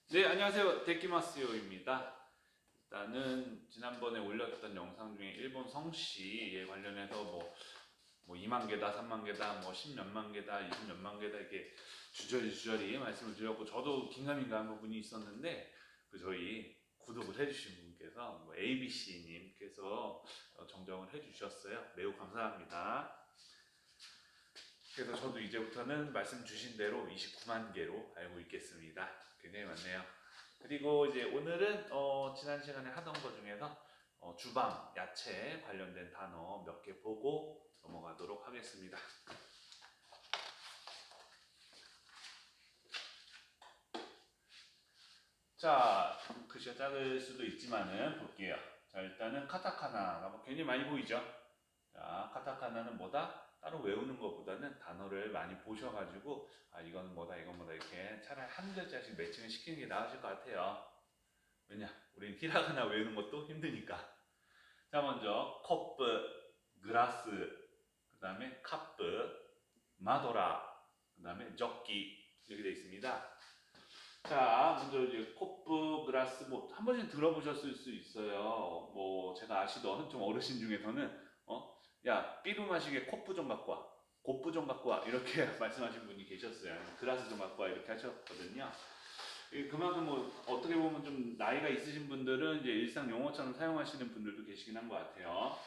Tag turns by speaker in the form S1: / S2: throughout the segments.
S1: 네, 안녕하세요. 데키마스요입니다. 일단은 지난번에 올렸던 영상 중에 일본 성씨에 관련해서 뭐 2만 개다, 3만 개다, 뭐 10몇만 개다, 20몇만 개다 이렇게 주저리 말씀을 드렸고 저도 긴가민가한 부분이 있었는데 저희 구독을 해주신 분께서 ABC님께서 정정을 해주셨어요. 매우 감사합니다. 그래서 저도 이제부터는 말씀 주신 대로 29만 개로 알고 있겠습니다. 굉장히 많네요. 그리고 이제 오늘은 지난 시간에 하던 것 중에서 주방, 야채 관련된 단어 몇 개 보고 넘어가도록 하겠습니다. 자, 글씨가 작을 수도 있지만은 볼게요. 자, 일단은 카타카나가 굉장히 많이 보이죠? 자, 카타카나는 뭐다? 따로 외우는 것보다는 단어를 많이 보셔가지고 이건 뭐다 이건 뭐다 이렇게 차라리 한 글자씩 매칭을 시키는 게 나으실 것 같아요. 왜냐? 우린 히라가나 외우는 것도 힘드니까. 자, 먼저 코프, 그라스, 그 다음에 카프, 마도라, 그 다음에 적기 이렇게 되어 있습니다. 자, 먼저 이제 코프, 그라스 한 번씩 들어보셨을 수 있어요. 제가 아시던 좀 어르신 중에서는 야, 삐루 마시게 코프 좀 갖고 와. 고프 좀 갖고 와. 이렇게 말씀하신 분이 계셨어요. 그라스 좀 갖고 와. 이렇게 하셨거든요. 그만큼 어떻게 보면 좀 나이가 있으신 분들은 이제 일상 용어처럼 사용하시는 분들도 계시긴 한 것 같아요.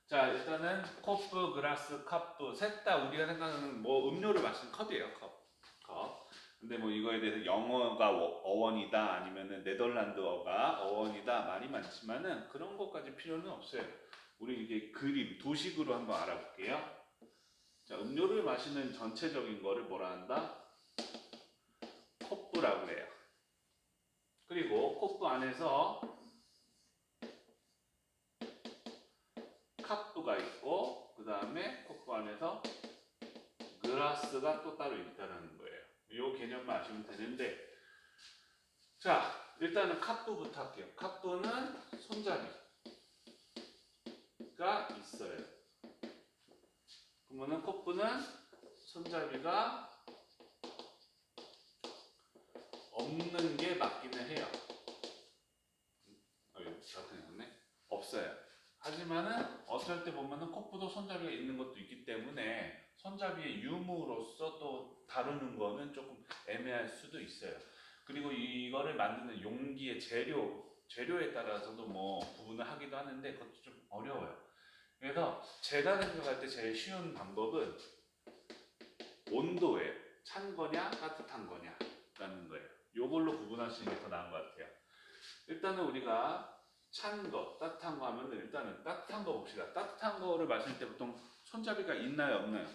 S1: 자, 일단은 코프, 그라스, 카프 셋 다 우리가 생각하는 음료를 마시는 컵이에요. 컵. 근데 이거에 대해서 영어가 어원이다 아니면은 네덜란드어가 어원이다 말이 많지만은 그런 것까지 필요는 없어요. 우리 이게 그림, 도식으로 한번 알아볼게요. 자, 음료를 마시는 전체적인 거를 뭐라 한다? 컵부라고 해요. 그리고 컵부 안에서 컵부가 있고 그 다음에 컵부 안에서 그라스가 또 따로 있다는 거예요. 이 개념만 아시면 되는데 자, 일단은 컵부부터 할게요. 컵부는 손잡이가 있어요. 그러면은 컵부는 손잡이가 없는 게 맞기는 해요. 네 없어요. 하지만은 어떨 때 보면은 컵부도 손잡이가 있는 것도 있기 때문에 손잡이의 유무로서 또 다루는 거는 조금 애매할 수도 있어요. 그리고 이거를 만드는 용기의 재료에 따라서도 구분을 하기도 하는데 그것도 좀 어려워요. 그래서 제가 생각할 때 제일 쉬운 방법은 온도예요. 찬 거냐 따뜻한 거냐 라는 거예요. 이걸로 구분하시는 게 더 나은 것 같아요. 일단은 우리가 찬 거, 따뜻한 거 하면 일단은 따뜻한 거 봅시다. 따뜻한 거를 마실 때 보통 손잡이가 있나요, 없나요?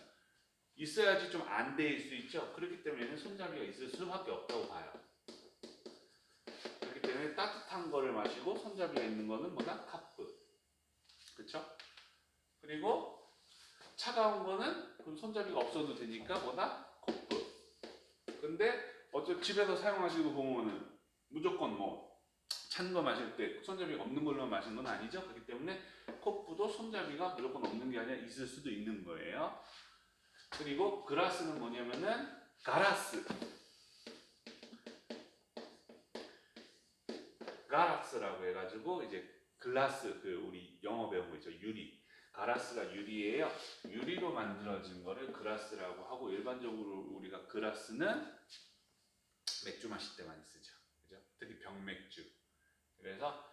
S1: 있어야지 좀 안 데일 수 있죠. 그렇기 때문에 손잡이가 있을 수밖에 없다고 봐요. 그렇기 때문에 따뜻한 거를 마시고 손잡이가 있는 거는 뭐다? 카프. 그쵸? 그리고 차가운 거는 그럼 손잡이가 없어도 되니까 뭐다? 코프. 근데 집에서 사용하시고 보면은 무조건 찬 거 마실 때 손잡이가 없는 걸로 마신 건 아니죠. 그렇기 때문에 코프도 손잡이가 무조건 없는 게 아니라 있을 수도 있는 거예요. 그리고 그라스는 뭐냐면은 가라스. 가라스라고 해가지고 이제 글라스 우리 영어 배운 거 있죠. 유리. 가라스가 유리예요. 유리로 만들어진 거를 그라스라고 하고 일반적으로 우리가 그라스는 맥주 마실 때 많이 쓰죠. 그죠? 특히 병맥주. 그래서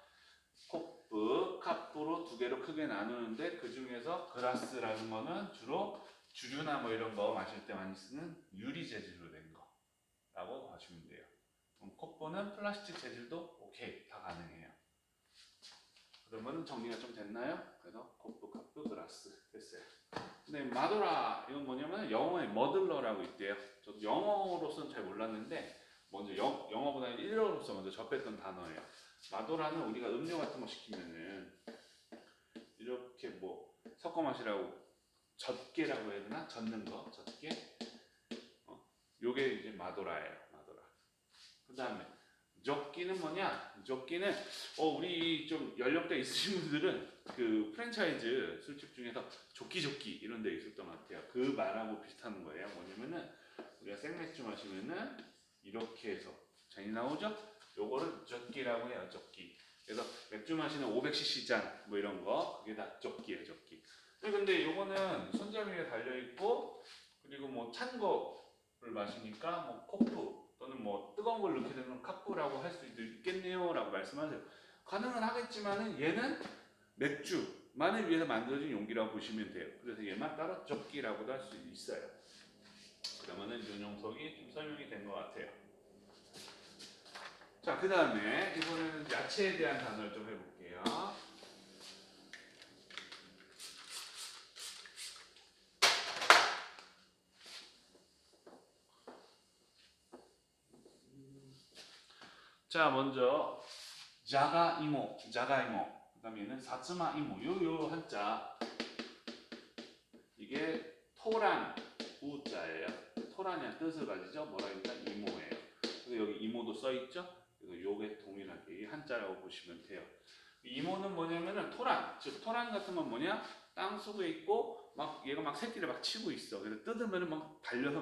S1: 코프, 카프로 두 개로 크게 나누는데 그 중에서 그라스라는 거는 주로 주류나 이런 거 마실 때 많이 쓰는 유리 재질로 된 거라고 봐주면 돼요. 그럼 코프는 플라스틱 재질도 오케이 다 가능해요. 그러면 정리가 좀 됐나요? 그래서 코프, 카프, 그라스 됐어요. 근데 마도라 이건 뭐냐면 영어에 머들러라고 있대요. 저도 영어로서는 잘 몰랐는데 먼저 영어보다는 일어로서 먼저 접했던 단어예요. 마도라는 우리가 음료 같은 거 시키면은 이렇게 섞어 마시라고 젓개라고 해야 되나? 젓는 거 젓개. 요게 이제 마도라예요. 마도라. 그 다음에 젓기는 뭐냐? 젓기는 우리 좀 연령대 있으신 분들은 그 프랜차이즈 술집 중에서 조끼 이런 데 있었던 것 같아요. 그 말하고 비슷한 거예요. 뭐냐면은 우리가 생맥주 마시면은 이렇게 해서 잔이 나오죠? 요거를 젓기라고 해요. 젓기. 그래서 맥주 마시는 500cc 잔 뭐 이런 거 그게 다 젓기예요. 젓기. 근데 요거는 손잡이에 달려 있고 그리고 뭐 찬 거를 마시니까 뭐 코프 또는 뭐 뜨거운 걸 넣게 되면 카프라고 할 수도 있겠네요 라고 말씀하세요. 가능은 하겠지만은 얘는 맥주만을 위해서 만들어진 용기라고 보시면 돼요. 그래서 얘만 따로 젓기라고도 할 수 있어요. 그러면은 이 녀석이 좀 설명이 된 것 같아요. 자, 그 다음에 이번에는 야채에 대한 단어를 좀 해볼게요. 자, 먼저 자가이모, 자가이모. 그 다음에 얘는 사츠마이모. 요 한자 이게 토란 우자예요. 토란이란 뜻을 가지죠. 뭐라 하니까 이모예요. 그래서 여기 이모도 써있죠. 그래서 요게 동일하게 이 한자라고 보시면 돼요. 이모는 뭐냐면은 토란, 즉 토란 같은 건 뭐냐? 땅 속에 있고 막 얘가 막 새끼를 막 치고 있어. 그래서 뜯으면은 막 달려서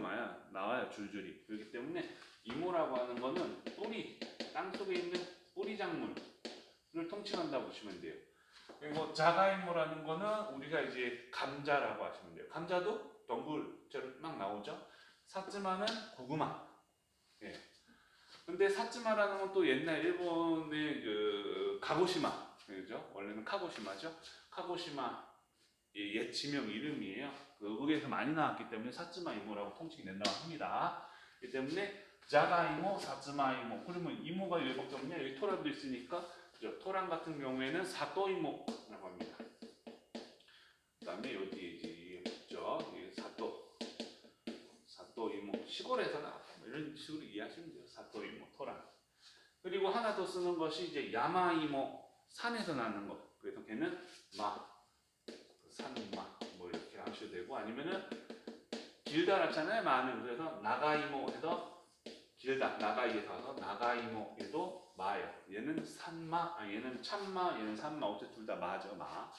S1: 나와요 줄줄이. 그렇기 때문에 이모라고 하는 거는 뿌리, 땅 속에 있는 뿌리 작물을 통칭한다고 보시면 돼요. 그리고 자가이모라는 거는 우리가 이제 감자라고 하시면 돼요. 감자도 덩굴처럼 막 나오죠. 사츠마는 고구마. 예. 근데 사츠마라는 건 또 옛날 일본의 그 가고시마, 그죠? 원래는 카고시마죠. 카고시마 옛 지명 이름이에요. 거기에서 많이 나왔기 때문에 사츠마 이모라고 통칭이 된다고 합니다. 그렇기 때문에 자가이모, 사츠마 이모. 그러면 이모가 왜밖에 없냐? 여기 토란도 있으니까 토란 같은 경우에는 사또이모라고 합니다. 그 다음에 여기 이제 있죠. 사또이모. 시골에서 나와. 이런 식으로 이해하시면 돼요. 사또이모, 토란. 그리고 하나 더 쓰는 것이 이제 야마이모, 산에서 나는 것. 그래서 걔는 산마 뭐 이렇게 하셔도 되고 아니면은 길다랗잖아요. 마는. 그래서 나가이모 해서 길다, 나가이에서 와서 나가이모에도 마예요. 얘는 산마, 얘는 참마, 얘는 산마. 어쨌든 둘 다 마죠, 마.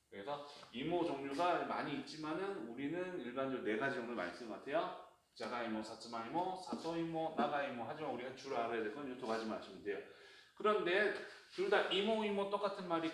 S1: 그래서 이모 종류가 많이 있지만은 우리는 일반적으로 4가지 정도 많이 쓰는 것 같아요. 자가이모, 사츠마이모, 사토이모, 나가이모. 하지만 우리가 주로 알아야 될 건 이 2가지만 하시면 돼요. 그런데 둘 다 이모 똑같은 말이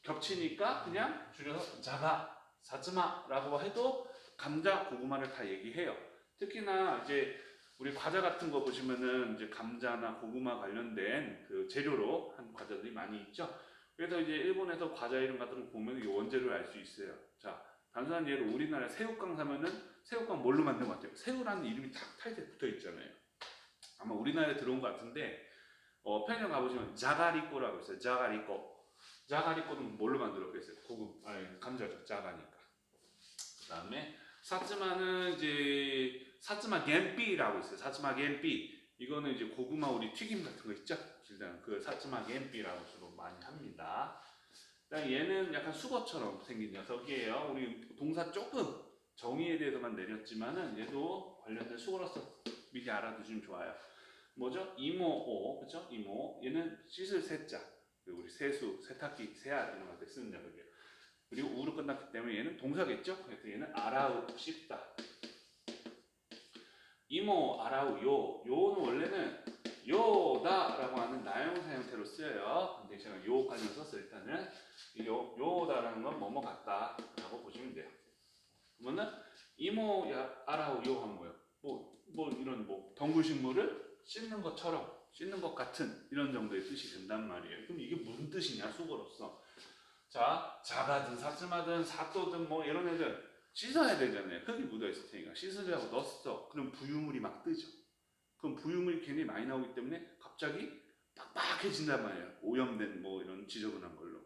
S1: 겹치니까 그냥 줄여서 자가, 사츠마라고 해도 감자, 고구마를 다 얘기해요. 특히나 이제 우리 과자 같은 거 보시면은 이제 감자나 고구마 관련된 그 재료로 한 과자들이 많이 있죠. 그래서 이제 일본에서 과자 이름 같은 거 보면 이 원재료를 알 수 있어요. 자, 단순한 예로 우리나라 새우깡 사면은 새우깡 뭘로 만든 것 같아요? 새우라는 이름이 딱 타이틀에 붙어 있잖아요. 아마 우리나라에 들어온 것 같은데 편의점 가보시면 자가리꼬라고 있어요. 자가리꼬. 자가리꼬는 뭘로 만들었겠어요? 감자죠. 자가니까. 그 다음에 사츠마는 이제 사츠마 겐피라고 있어요. 사츠마 겐피. 이거는 이제 고구마 우리 튀김 같은 거 있죠? 일단 그 사츠마 겐피라고 주로 많이 합니다. 그다음 얘는 약간 수거처럼 생긴 녀석이에요. 우리 동사 조금 정의에 대해서만 내렸지만은 얘도 관련된 수거로서 미리 알아두시면 좋아요. 뭐죠? 이모오, 그렇죠? 이모. 얘는 씻을 세자. 우리 세수, 세탁기, 세알 이런 거 쓰는 녀석이에요. 그리고 우로 끝났기 때문에 얘는 동사겠죠? 그래서 얘는 아라우, 씻다. 이모, 아라우, 요는 원래는 요다라고 하는 나용사 형태로 쓰여요. 근데 제가 요까지 썼어요. 일단은 요다라는 건 뭐뭐 같다라고 보시면 돼요. 그러면은 이모, 아라우, 요 하면 뭐예요? 뭐 이런 덩굴식물을 씻는 것처럼 씻는 것 같은 이런 정도의 뜻이 된단 말이에요. 그럼 이게 무슨 뜻이냐 수거로서. 자, 자가든 사츠마든 사또든 뭐 이런 애들 씻어야 되잖아요. 흙이 묻어있을 테니까 씻으려고 넣었어. 그럼 부유물이 막 뜨죠. 그럼 부유물이 굉장히 많이 나오기 때문에 갑자기 빡빡해진단 말이에요. 오염된 뭐 이런 지저분한 걸로.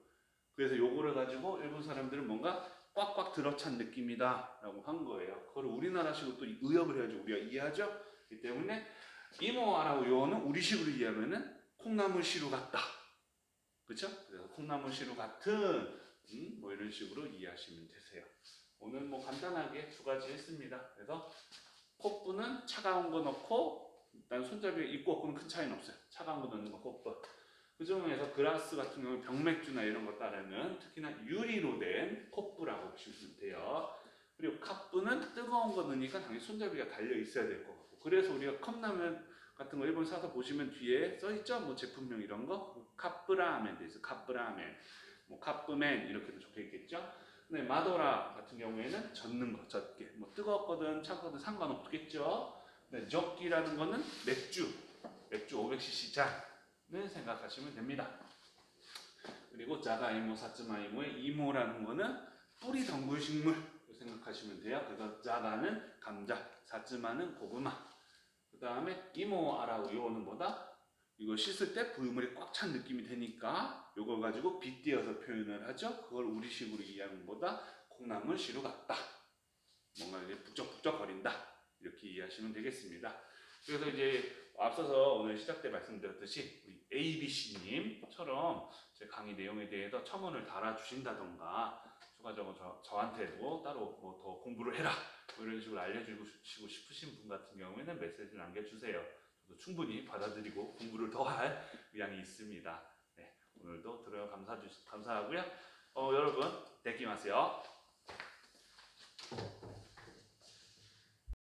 S1: 그래서 요거를 가지고 일본 사람들은 뭔가 꽉꽉 들어찬 느낌이다 라고 한 거예요. 그걸 우리나라식으로 또 의역을 해야지 우리가 이해하죠. 그렇기 때문에 이모아라고 요는 우리식으로 이해하면은 콩나물 시루 같다. 그렇죠? 그래서 콩나물 시루 같은 뭐 이런 식으로 이해하시면 되세요. 오늘 뭐 간단하게 2가지 했습니다. 그래서 콧부는 차가운 거 넣고 일단 손잡이에 있고 없고는 큰 차이는 없어요. 차가운 거 넣는 거 콧부. 그 중에서 그라스 같은 경우 병맥주나 이런 것 따르는 특히나 유리로 된 콧부라고 보시면 돼요. 그리고 카부는 뜨거운 거 넣으니까 당연히 손잡이가 달려 있어야 될 것 같고 그래서 우리가 같은 거 일본 사서 보시면 뒤에 써있죠? 뭐 제품명 이런 거 카프라멘 돼 있어. 카프라멘, 뭐 카프맨 이렇게도 적혀 있겠죠? 근데 마도라 같은 경우에는 젓는 거, 젓게. 뭐 뜨겁거든 차거든 상관없겠죠? 근데 적기라는 거는 맥주 500cc 잔을 생각하시면 됩니다. 그리고 자가이모, 사츠마이모의 이모라는 거는 뿌리 덩굴 식물 생각하시면 돼요. 그래서 자가는 감자, 사츠마는 고구마. 그 다음에 이모 아라우요는 뭐다? 이거 씻을 때 부유물이 꽉 찬 느낌이 되니까 이걸 가지고 빗대어서 표현을 하죠. 그걸 우리식으로 이해하는 것보다 콩나물 시루 같다. 뭔가 이제 북적북적 거린다. 이렇게 이해하시면 되겠습니다. 그래서 이제 앞서서 오늘 시작 때 말씀드렸듯이 우리 ABC님처럼 제 강의 내용에 대해서 첨언을 달아주신다던가 추가적으로 저한테도 따로 뭐 더 공부를 해라 뭐 이런 식으로 알려주고 싶으신 분 같은 경우에는 메시지를 남겨주세요. 저도 충분히 받아들이고 공부를 더 할 의향이 있습니다. 네, 오늘도 들어요 감사하고요. 여러분, 데키마세요.